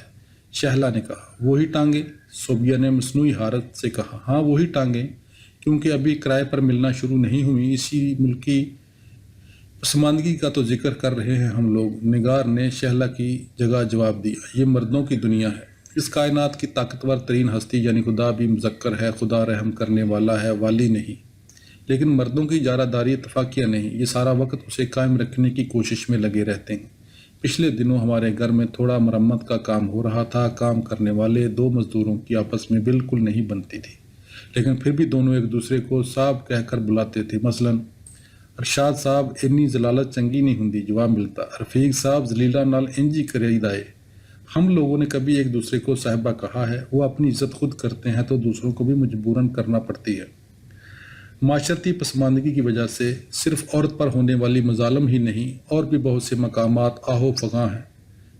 شہلا نے کہا، وہی ٹانگیں؟ صوبیہ نے مصنوعی حارت سے کہا، ہاں وہی ٹانگیں، کیونکہ ابھی کرائے پر ملنا شروع نہیں ہوئی، اسی ملکی پسماندگی کا تو ذکر کر رہے ہیں ہم لوگ۔ نگار نے شہلا کی جگہ جواب دیا، یہ مردوں کی دنیا ہے، اس کائنات کی طاقتور ترین ہستی یعنی خدا بھی مذکر ہے، خدا رحم کرنے والا ہے، والی نہیں، لیکن مردوں کی اجارہ داری اتفاقیہ نہیں، یہ سارا وقت اسے قائم رکھنے کی کوشش میں لگے رہتے ہیں۔ پچھلے دنوں ہمارے گھر میں تھوڑا مرمت کا کام ہو رہا تھا، کام کرنے والے 2 مزدوروں کی آپس میں بالکل نہیں بنتی تھی، لیکن پھر بھی دونوں ایک دوسرے کو صاحب کہہ کر بلاتے تھے۔ مثلاً ارشاد صاحب اینی ذلالت چنگی نہیں ہوندی، جواب ملتا، رفیق صاحب ذلیلہ نال انجی کرید آئے۔ ہم لوگوں نے کبھی ایک دوسرے کو صاحبہ کہا ہے، وہ اپنی عزت خود کرتے ہیں تو دوسروں کو بھی مجبوراً کرنا پڑتی ہے۔ معاشرتی پسماندگی کی وجہ سے صرف عورت پر ہونے والی مظالم ہی نہیں، اور بھی بہت سے مقامات آہو فغاں ہیں،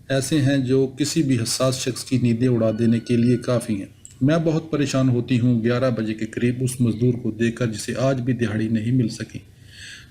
ایسے ہیں جو کسی بھی حساس شخص کی نیندیں اڑا دینے کے لیے کافی ہیں۔ میں بہت پریشان ہوتی ہوں 11 بجے کے قریب اس مزدور کو دیکھ کر جسے آج بھی دہاڑی نہیں مل سکی،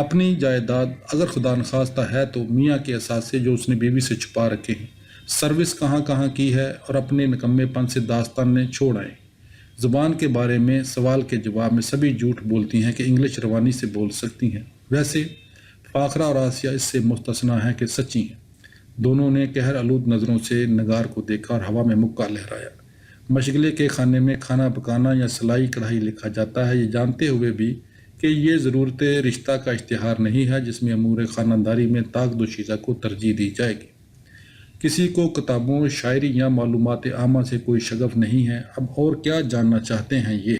اپنی جائیداد اگر خدا نخواستہ ہے تو میاں کے اثاثے جو اس نے بیوی سے چھپا رکھے ہیں، سروس کہاں کہاں کی ہے اور اپنے نکمے پن سے داستان نے چھوڑ آئے۔ زبان کے بارے میں سوال کے جواب میں سبھی جھوٹ بولتی ہیں کہ انگلش روانی سے بول سکتی ہیں۔ ویسے فاخرہ اور آسیہ اس سے مستثنیٰ ہیں کہ سچی ہیں۔ دونوں نے قہر آلود نظروں سے نگار کو دیکھا اور ہوا میں مکہ لہرایا۔ مشغلے کے خانے میں کھانا پکانا یا سلائی کڑھائی لکھا جاتا ہے، یہ جانتے ہوئے بھی کہ یہ ضرورت رشتہ کا اشتہار نہیں ہے جس میں امور خانداری میں طاق دوشیزہ کو ترجیح دی جائے گی۔ کسی کو کتابوں، شاعری یا معلومات عامہ سے کوئی شغف نہیں ہے۔ اب اور کیا جاننا چاہتے ہیں یہ